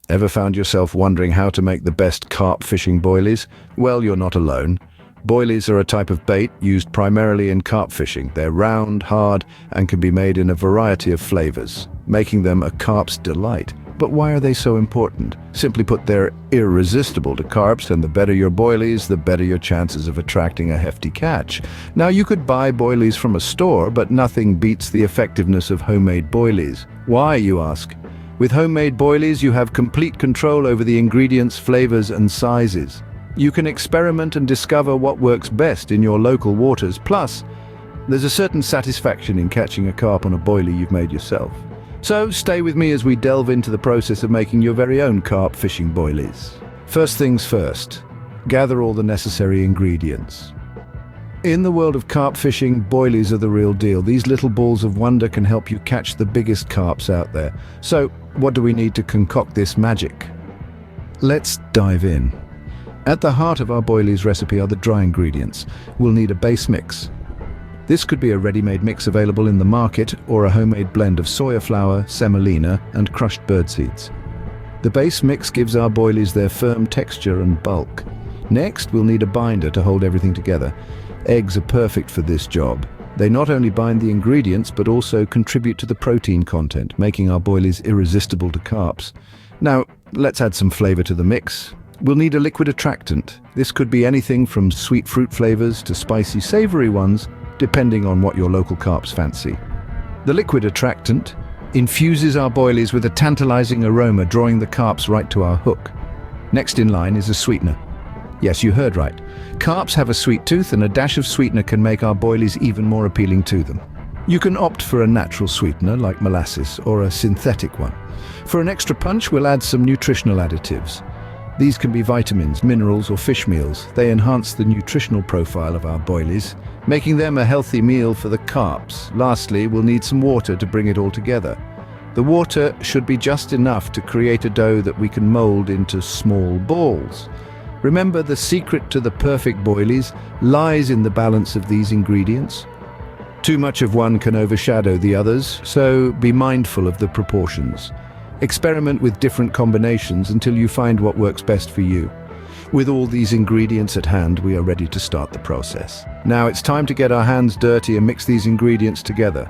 Ever found yourself wondering how to make the best carp fishing boilies? Well, you're not alone. Boilies are a type of bait used primarily in carp fishing. They're round, hard, and can be made in a variety of flavors, making them a carp's delight. But why are they so important? Simply put, they're irresistible to carps, and the better your boilies, the better your chances of attracting a hefty catch. Now, you could buy boilies from a store, but nothing beats the effectiveness of homemade boilies. Why, you ask? With homemade boilies, you have complete control over the ingredients, flavors, and sizes. You can experiment and discover what works best in your local waters. Plus, there's a certain satisfaction in catching a carp on a boilie you've made yourself. So stay with me as we delve into the process of making your very own carp fishing boilies. First things first, gather all the necessary ingredients. In the world of carp fishing, boilies are the real deal. These little balls of wonder can help you catch the biggest carps out there. So, what do we need to concoct this magic? Let's dive in. At the heart of our boilies recipe are the dry ingredients. We'll need a base mix. This could be a ready-made mix available in the market or a homemade blend of soya flour, semolina, and crushed bird seeds. The base mix gives our boilies their firm texture and bulk. Next, we'll need a binder to hold everything together. Eggs are perfect for this job. They not only bind the ingredients, but also contribute to the protein content, making our boilies irresistible to carps. Now, let's add some flavor to the mix. We'll need a liquid attractant. This could be anything from sweet fruit flavors to spicy, savory ones, depending on what your local carps fancy. The liquid attractant infuses our boilies with a tantalizing aroma, drawing the carps right to our hook. Next in line is a sweetener. Yes, you heard right. Carps have a sweet tooth, and a dash of sweetener can make our boilies even more appealing to them. You can opt for a natural sweetener like molasses or a synthetic one. For an extra punch, we'll add some nutritional additives. These can be vitamins, minerals, or fish meals. They enhance the nutritional profile of our boilies, making them a healthy meal for the carps. Lastly, we'll need some water to bring it all together. The water should be just enough to create a dough that we can mold into small balls. Remember, the secret to the perfect boilies lies in the balance of these ingredients. Too much of one can overshadow the others, so be mindful of the proportions. Experiment with different combinations until you find what works best for you. With all these ingredients at hand, we are ready to start the process. Now it's time to get our hands dirty and mix these ingredients together.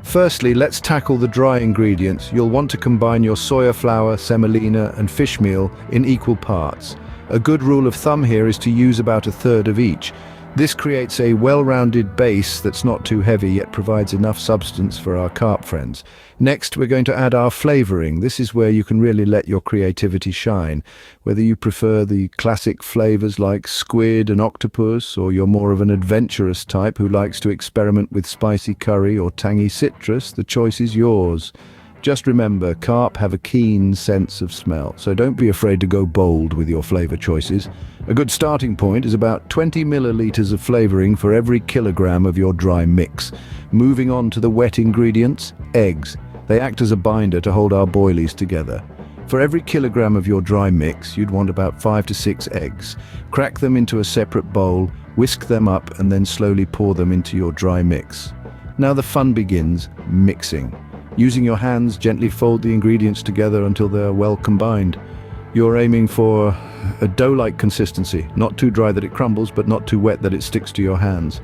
Firstly, let's tackle the dry ingredients. You'll want to combine your soya flour, semolina, and fish meal in equal parts. A good rule of thumb here is to use about a third of each. This creates a well-rounded base that's not too heavy yet provides enough substance for our carp friends. Next, we're going to add our flavoring. This is where you can really let your creativity shine. Whether you prefer the classic flavors like squid and octopus, or you're more of an adventurous type who likes to experiment with spicy curry or tangy citrus, the choice is yours. Just remember, carp have a keen sense of smell, so don't be afraid to go bold with your flavor choices. A good starting point is about 20 milliliters of flavoring for every kilogram of your dry mix. Moving on to the wet ingredients, eggs. They act as a binder to hold our boilies together. For every kilogram of your dry mix, you'd want about 5 to 6 eggs. Crack them into a separate bowl, whisk them up, and then slowly pour them into your dry mix. Now the fun begins, mixing. Using your hands, gently fold the ingredients together until they're well combined. You're aiming for a dough-like consistency, not too dry that it crumbles, but not too wet that it sticks to your hands.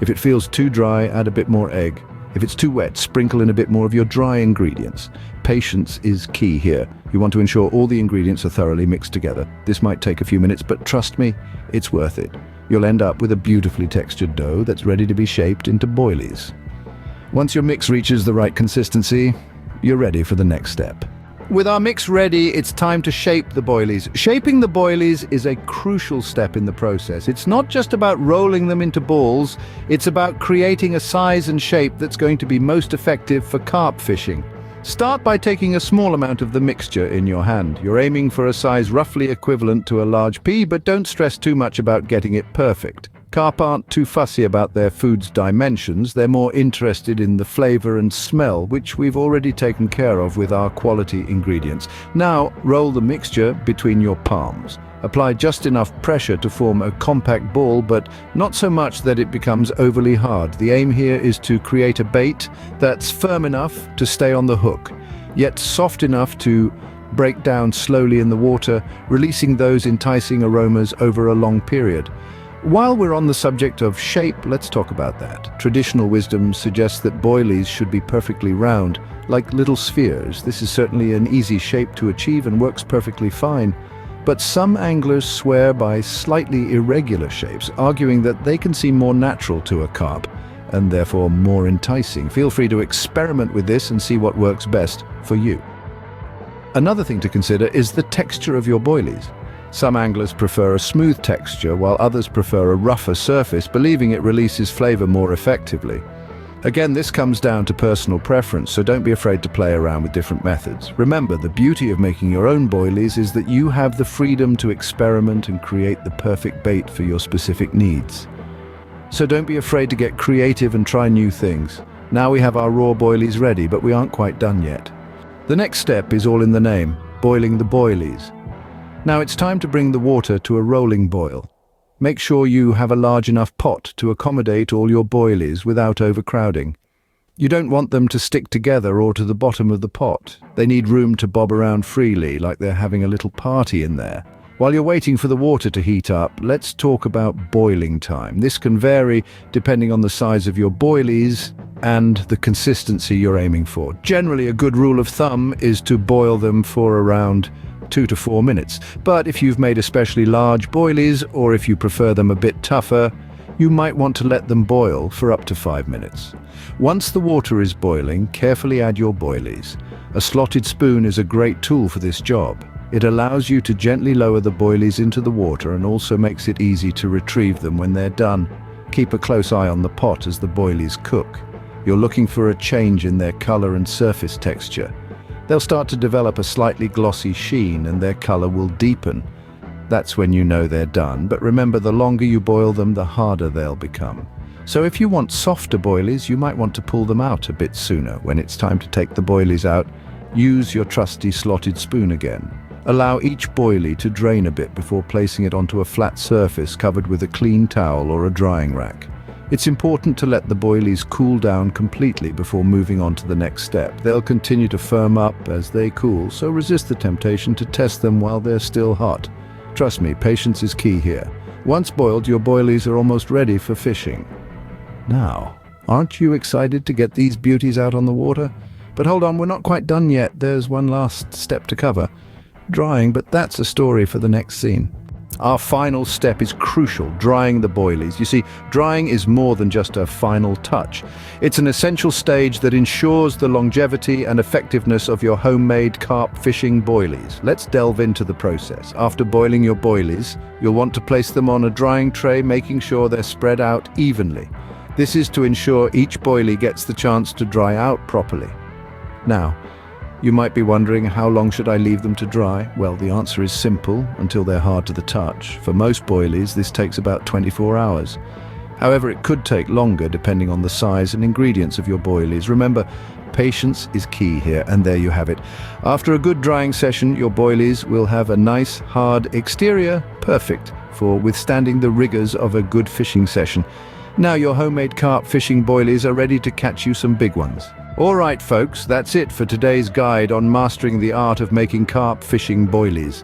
If it feels too dry, add a bit more egg. If it's too wet, sprinkle in a bit more of your dry ingredients. Patience is key here. You want to ensure all the ingredients are thoroughly mixed together. This might take a few minutes, but trust me, it's worth it. You'll end up with a beautifully textured dough that's ready to be shaped into boilies. Once your mix reaches the right consistency, you're ready for the next step. With our mix ready, it's time to shape the boilies. Shaping the boilies is a crucial step in the process. It's not just about rolling them into balls, it's about creating a size and shape that's going to be most effective for carp fishing. Start by taking a small amount of the mixture in your hand. You're aiming for a size roughly equivalent to a large pea, but don't stress too much about getting it perfect. Carp aren't too fussy about their food's dimensions. They're more interested in the flavor and smell, which we've already taken care of with our quality ingredients. Now, roll the mixture between your palms. Apply just enough pressure to form a compact ball, but not so much that it becomes overly hard. The aim here is to create a bait that's firm enough to stay on the hook, yet soft enough to break down slowly in the water, releasing those enticing aromas over a long period. While we're on the subject of shape, let's talk about that. Traditional wisdom suggests that boilies should be perfectly round, like little spheres. This is certainly an easy shape to achieve and works perfectly fine. But some anglers swear by slightly irregular shapes, arguing that they can seem more natural to a carp and therefore more enticing. Feel free to experiment with this and see what works best for you. Another thing to consider is the texture of your boilies. Some anglers prefer a smooth texture, while others prefer a rougher surface, believing it releases flavor more effectively. Again, this comes down to personal preference, so don't be afraid to play around with different methods. Remember, the beauty of making your own boilies is that you have the freedom to experiment and create the perfect bait for your specific needs. So don't be afraid to get creative and try new things. Now we have our raw boilies ready, but we aren't quite done yet. The next step is all in the name, boiling the boilies. Now it's time to bring the water to a rolling boil. Make sure you have a large enough pot to accommodate all your boilies without overcrowding. You don't want them to stick together or to the bottom of the pot. They need room to bob around freely, like they're having a little party in there. While you're waiting for the water to heat up, let's talk about boiling time. This can vary depending on the size of your boilies and the consistency you're aiming for. Generally, a good rule of thumb is to boil them for around 2 to 4 minutes. But if you've made especially large boilies, or if you prefer them a bit tougher, you might want to let them boil for up to 5 minutes. Once the water is boiling, carefully add your boilies. A slotted spoon is a great tool for this job. It allows you to gently lower the boilies into the water and also makes it easy to retrieve them when they're done. Keep a close eye on the pot as the boilies cook. You're looking for a change in their color and surface texture. They'll start to develop a slightly glossy sheen and their color will deepen. That's when you know they're done, but remember, the longer you boil them, the harder they'll become. So if you want softer boilies, you might want to pull them out a bit sooner. When it's time to take the boilies out, use your trusty slotted spoon again. Allow each boilie to drain a bit before placing it onto a flat surface covered with a clean towel or a drying rack. It's important to let the boilies cool down completely before moving on to the next step. They'll continue to firm up as they cool, so resist the temptation to test them while they're still hot. Trust me, patience is key here. Once boiled, your boilies are almost ready for fishing. Now, aren't you excited to get these beauties out on the water? But hold on, we're not quite done yet. There's one last step to cover. Drying, but that's a story for the next scene. Our final step is crucial, drying the boilies. You see, drying is more than just a final touch. It's an essential stage that ensures the longevity and effectiveness of your homemade carp fishing boilies. Let's delve into the process. After boiling your boilies, you'll want to place them on a drying tray, making sure they're spread out evenly. This is to ensure each boilie gets the chance to dry out properly. Now, you might be wondering, how long should I leave them to dry? Well, the answer is simple, until they're hard to the touch. For most boilies, this takes about 24 hours. However, it could take longer depending on the size and ingredients of your boilies. Remember, patience is key here, and there you have it. After a good drying session, your boilies will have a nice, hard exterior, perfect for withstanding the rigors of a good fishing session. Now your homemade carp fishing boilies are ready to catch you some big ones. All right, folks, that's it for today's guide on mastering the art of making carp fishing boilies.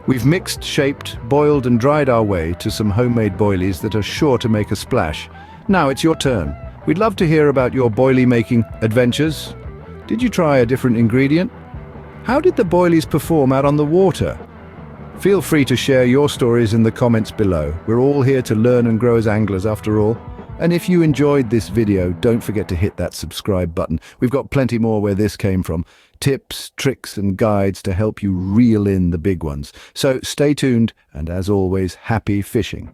We've mixed, shaped, boiled and dried our way to some homemade boilies that are sure to make a splash. Now it's your turn. We'd love to hear about your boilie making adventures. Did you try a different ingredient? How did the boilies perform out on the water? Feel free to share your stories in the comments below. We're all here to learn and grow as anglers after all. And if you enjoyed this video, don't forget to hit that subscribe button. We've got plenty more where this came from. Tips, tricks and guides to help you reel in the big ones. So stay tuned and as always, happy fishing.